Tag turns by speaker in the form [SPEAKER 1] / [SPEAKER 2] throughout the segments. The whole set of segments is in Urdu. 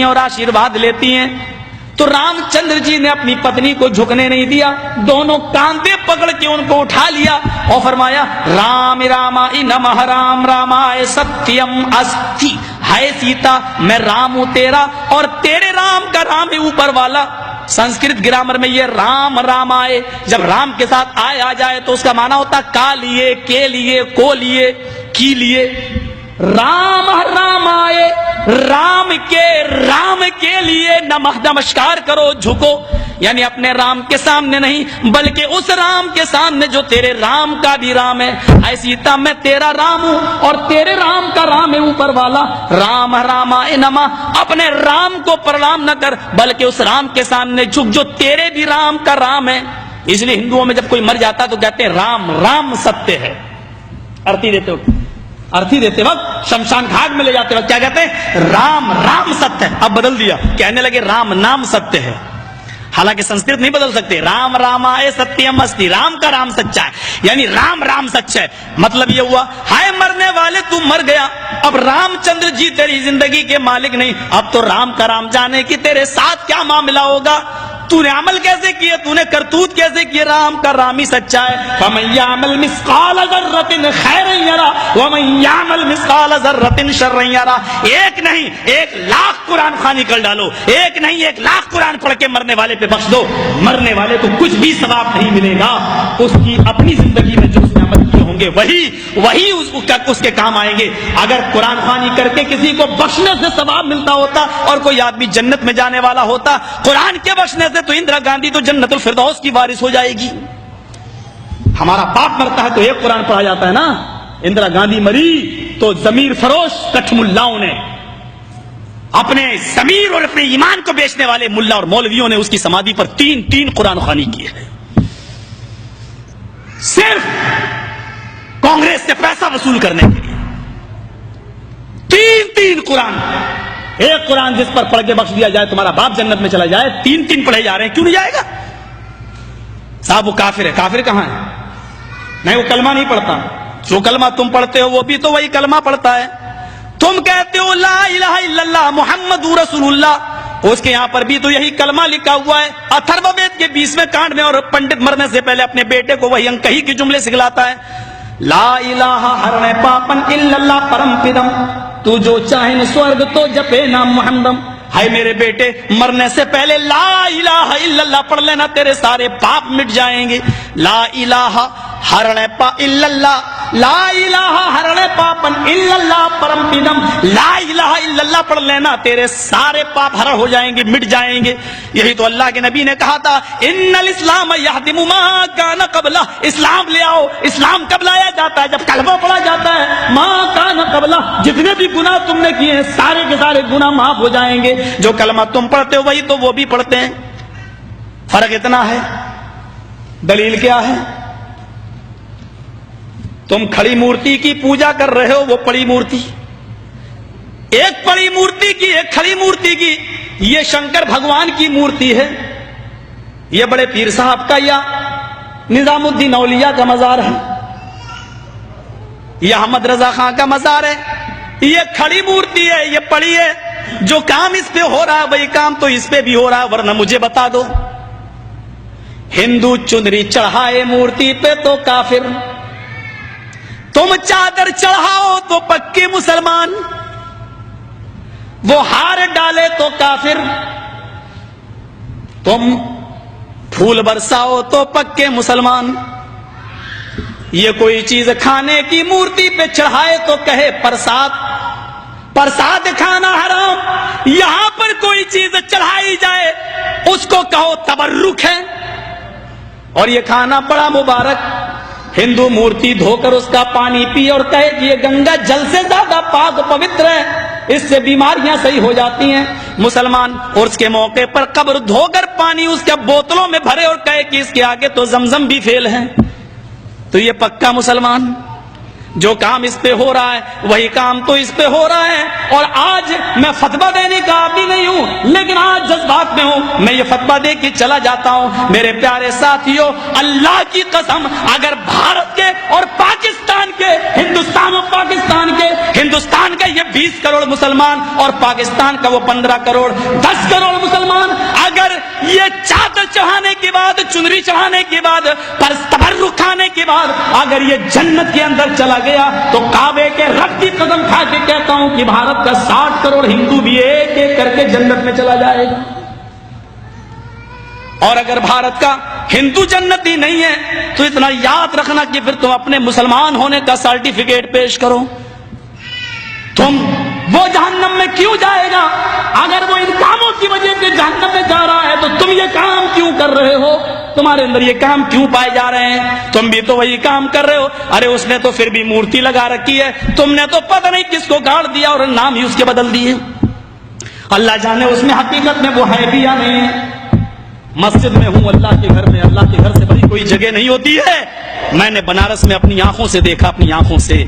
[SPEAKER 1] اور آشیرواد لیتی ہیں تو رام چندر جی نے اپنی پتنی کو جھکنے نہیں دیا، دونوں کاندھے پکڑ کے ان کو اٹھا لیا اور فرمایا رام رامائی نمః رام رامائے ستیم استی، ہے سیتا میں رام ہوں تیرا اور تیرے رام کا رام ہے اوپر والا۔ سنسکرت گرامر میں یہ رام رام آئے، جب رام کے ساتھ آئے آ جائے تو اس کا معنی ہوتا کا لیے، کے لیے، کو لیے، کی لیے۔ رام رام آئے، رام کے لیے نمسکار کرو، جھکو، یعنی اپنے رام کے سامنے نہیں بلکہ اس رام کے سامنے جو تیرے رام کا بھی رام ہے۔ اے سیتا میں تیرا رام ہوں اور تیرے رام کا رام ہے اوپر والا۔ رام رامائے نمః، اپنے رام کو پرنام نہ کر بلکہ اس رام کے سامنے جھک جو تیرے بھی رام کا رام ہے۔ اس لیے ہندوؤں میں جب کوئی مر جاتا تو کہتے ہیں رام رام ستیہ ہے۔ ارتھی دیتے وقت شمشان گھاٹ میں لے جاتے وقت کیا کہتے ہیں؟ رام رام ستیہ ہے۔ اب بدل دیا، کہنے لگے رام نام ستیہ ہے، حالانکہ سنسکرت نہیں بدل سکتے۔ رام رامائے ستیم استی، رام کا رام سچا ہے، یعنی رام رام سچا ہے۔ مطلب یہ ہوا ہائے مرنے والے تو مر گیا، اب رام چندر جی تیری زندگی کے مالک نہیں، اب تو رام کا رام جانے کی تیرے ساتھ کیا معاملہ ہوگا، تو نے عمل کیسے کیے، تو نے کرتوت کیسے کیے، رام کا رام ہی سچا ہے۔ فَمَن يَعْمَلْ مِثْقَالَ ذَرَّةٍ خَيْرًا يَرَهُ وَمَن يَعْمَلْ مِثْقَالَ ذَرَّةٍ شَرًّا يَرَهُ۔ ایک نہیں 1,00,000 قرآن خوانی کر ڈالو، ایک نہیں 1,00,000 قرآن پڑھ کے مرنے والے پہ بخش دو، مرنے والے کو کچھ بھی ثواب نہیں ملے گا، اس کی اپنی زندگی میں جو اس نے عمل کیے ہوں گے وہی اس کے کام آئیں گے۔ اگر قرآن خوانی کر کے کسی کو بخشنے سے ثواب ملتا ہوتا اور کوئی آدمی جنت میں جانے والا ہوتا، قرآن کے بخشنے سے تو اندرا گاندھی تو جنت الفردوس کی وارث ہو جائے گی۔ ہمارا باپ مرتا ہے تو ایک قرآن پڑھا جاتا ہے نا، اندرا گاندھی مری تو ضمیر فروش کٹھ ملاؤں نے، اپنے ضمیر اور اپنے ایمان کو بیچنے والے ملا اور مولویوں نے اس کی سمادھی پر تین قرآن خوانی کی ہے، صرف کانگریس سے پیسہ وصول کرنے کے لیے۔ تین قرآن، ایک قرآن جس پر پڑھ کے بخش دیا جائے تمہارا باپ جنت میں چلا جائے، تین پڑھے جا رہے ہیں، کیوں نہیں جائے گا؟ صاحب وہ کافر ہے، کافر کہاں ہے؟ نہیں وہ کلمہ نہیں پڑھتا، جو کلمہ تم پڑھتے ہو وہ بھی تو وہی کلمہ پڑھتا ہے۔ تم کہتے ہو لا الہ الا اللہ محمد رسول اللہ، اس کے یہاں پر بھی تو یہی کلمہ لکھا ہوا ہے۔ اتھرو وید کے 20ویں کانڈ میں، اور پنڈت مرنے سے پہلے اپنے بیٹے کو وہی انکہی کے جملے سکھلاتا ہے، لا الہ ہرنے پاپن الا اللہ پرم پدم، تو جو چاہے سورگ تو جپے نام محمدم۔ ہائے میرے بیٹے، مرنے سے پہلے لا الہ الا اللہ پڑھ لینا، تیرے سارے پاپ مٹ جائیں گے۔ لا الہ ہرنے پا الا اللہ، لا الہ ہرنے پاپن الا اللہ پرم پدم، لا الہ الا اللہ پڑھ لینا، تیرے سارے پاپ ہر ہو جائیں گے، مٹ جائیں گے۔ یہی تو اللہ کے نبی نے کہا تھا ان الاسلام یہدم ما کان قبلہ، اسلام لے آؤ۔ اسلام کب لایا جاتا ہے؟ جب کلمہ پڑھا جاتا ہے۔ ما کان قبلہ، جتنے بھی گناہ تم نے کیے ہیں سارے کے سارے گناہ معاف ہو جائیں گے۔ جو کلمہ تم پڑھتے ہو وہی تو وہ بھی پڑھتے ہیں، فرق اتنا ہے۔ دلیل کیا ہے؟ تم کھڑی مورتی کی پوجا کر رہے ہو، وہ پڑی مورتی، ایک پڑی مورتی کی ایک کھڑی مورتی کی، یہ شنکر بھگوان کی مورتی ہے، یہ بڑے پیر صاحب کا یا نظام الدین اولیاء کا مزار ہے، یہ احمد رضا خان کا مزار ہے۔ یہ کھڑی مورتی ہے، یہ پڑی ہے، جو کام اس پہ ہو رہا ہے وہی کام تو اس پہ بھی ہو رہا ہے، ورنہ مجھے بتا دو ہندو چنری چڑھائے مورتی پہ تو کافر، تم چادر چڑھاؤ تو پکے مسلمان، وہ ہار ڈالے تو کافر، تم پھول برساؤ تو پکے مسلمان۔ یہ کوئی چیز کھانے کی مورتی پہ چڑھائے تو کہے پرساد، پرساد کھانا حرام، یہاں پر کوئی چیز چڑھائی جائے اس کو کہو تبرک ہے، اور یہ کھانا بڑا مبارک۔ ہندو مورتی دھو کر اس کا پانی پی اور کہے کہ یہ گنگا جل سے زیادہ پاک پوتر ہے، اس سے بیماریاں صحیح ہو جاتی ہیں۔ مسلمان عرس کے موقع پر قبر دھو کر پانی اس کے بوتلوں میں بھرے اور کہے کہ اس کے آگے تو زمزم بھی فیل ہے، تو یہ پکا مسلمان۔ جو کام اس پہ ہو رہا ہے وہی کام تو اس پہ ہو رہا ہے۔ اور آج میں فتویٰ دینے کا آدمی نہیں ہوں، لیکن آج جذبات میں ہوں، میں یہ فتویٰ دے کے چلا جاتا ہوں۔ میرے پیارے ساتھیوں، اللہ کی قسم، اگر بھارت کے اور پاکستان کے، ہندوستان اور پاکستان کے ہندوستان کا یہ 20 کروڑ مسلمان اور پاکستان کا وہ 15 کروڑ 10 کروڑ مسلمان اگر یہ چادر چڑھانے کے بعد، چنری چڑھانے کے بعد، تبرک کھانے کے بعد اگر یہ جنت کے اندر چلا گیا تو کعبے کے رب کی قدم کھا کے کہتا ہوں کہ بھارت کا 60 کروڑ ہندو بھی ایک ایک کر کے جنت میں چلا جائے گا۔ اور اگر بھارت کا ہندو جنتی نہیں ہے تو اتنا یاد رکھنا کہ پھر تم اپنے مسلمان ہونے کا سرٹیفکیٹ پیش کرو۔ تم وہ جہنم میں کیوں جائے گا؟ اگر وہ ان کاموں کی وجہ سے جہنم میں جا رہا ہے تو تم یہ کام کیوں کر رہے ہو؟ تمہارے اندر یہ کام کیوں پائے جا رہے ہیں؟ تم بھی تو وہی کام کر رہے ہو۔ ارے اس نے تو پھر بھی مورتی لگا رکھی ہے، تم نے تو پتہ نہیں کس کو گاڑ دیا اور نام ہی اس کے بدل دیے۔ اللہ جانے اس میں حقیقت میں وہ ہے بھی یا نہیں ہے۔ مسجد میں ہوں، اللہ کے گھر میں، اللہ کے گھر سے بڑی کوئی جگہ نہیں ہوتی ہے۔ میں نے بنارس میں اپنی آنکھوں سے دیکھا، اپنی آنکھوں سے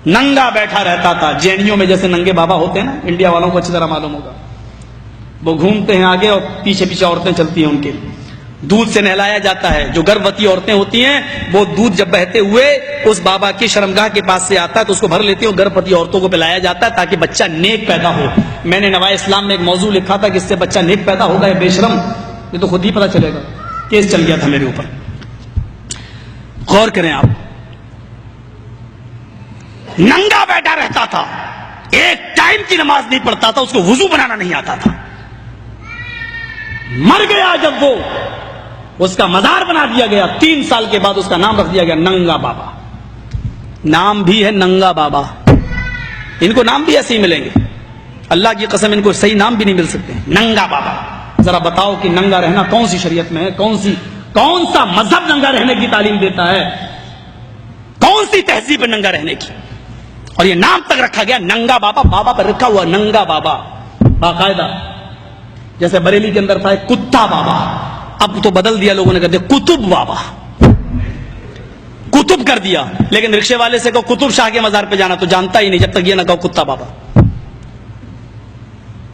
[SPEAKER 1] ننگا بیٹھا رہتا تھا۔ جینیوں میں جیسے ننگے بابا ہوتے ہیں نا، انڈیا والوں کو اچھی طرح معلوم ہوگا، وہ گھومتے ہیں آگے اور پیچھے پیچھے عورتیں چلتی ہیں، ان کے دودھ سے نہلایا جاتا ہے۔ جو گربوتی عورتیں ہوتی ہیں وہ دودھ جب بہتے ہوئے اس بابا کی شرمگاہ کے پاس سے آتا ہے تو اس کو بھر لیتی ہیں، گربوتی عورتوں کو پلایا جاتا ہے تاکہ بچہ نیک پیدا ہو۔ میں نے نوائے اسلام میں ایک موضوع لکھا تھا کہ اس سے بچہ نیک پیدا ہوگا ہے بے شرم، یہ تو خود ہی پتہ چلے گا۔ کیس چل گیا تھا میرے اوپر۔ غور کریں آپ، ننگا بیٹھا رہتا تھا، ایک ٹائم کی نماز نہیں پڑھتا تھا، اس کو وضو بنانا نہیں آتا تھا۔ مر گیا جب وہ، اس کا مزار بنا دیا گیا، 3 سال کے بعد اس کا نام رکھ دیا گیا ننگا بابا۔ نام بھی ہے ننگا بابا، ان کو نام بھی ایسے ہی ملیں گے، اللہ کی قسم ان کو صحیح نام بھی نہیں مل سکتے۔ ننگا بابا، ذرا بتاؤ کہ ننگا رہنا کون سی شریعت میں ہے؟ کون سا مذہب ننگا رہنے کی تعلیم دیتا ہے؟ کون سی تہذیب ہے ننگا رہنے کی؟ اور یہ نام تک رکھا گیا ننگا بابا، بابا پر رکھا ہوا ننگا بابا باقاعدہ۔ جیسے بریلی کے اندر تھا ایک کتا بابا، اب تو بدل دیا لوگوں نے، کہتے کتب بابا، کتب کر دیا۔ لیکن رکشے والے سے کہو کتب شاہ کے مزار پہ جانا تو جانتا ہی نہیں جب تک یہ نہ کہو کتا بابا۔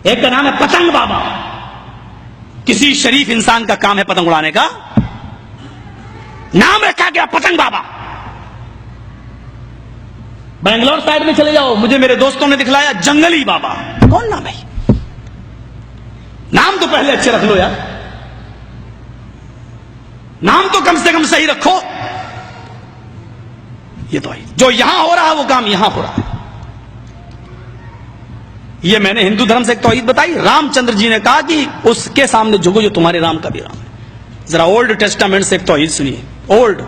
[SPEAKER 1] ایک کا نام ہے پتنگ بابا، کسی شریف انسان کا کام ہے پتنگ اڑانے کا، نام رکھا گیا پتنگ بابا۔ بنگلور سائڈ میں چلے جاؤ، مجھے میرے دوستوں نے دکھلایا جنگلی بابا۔ کون نام ہے؟ نام تو پہلے اچھے رکھ لو یار، نام تو کم سے کم صحیح رکھو۔ یہ تو جو یہاں ہو رہا ہے وہ کام یہاں ہو رہا ہے۔ یہ میں نے ہندو دھرم سے ایک توحید بتائی، رام چندر جی نے کہا کہ اس کے سامنے جھکو جو تمہارے رام کا بھی رام ہے۔ ذرا اولڈ ٹیسٹامنٹ سے ایک توحید سنیے، اولڈ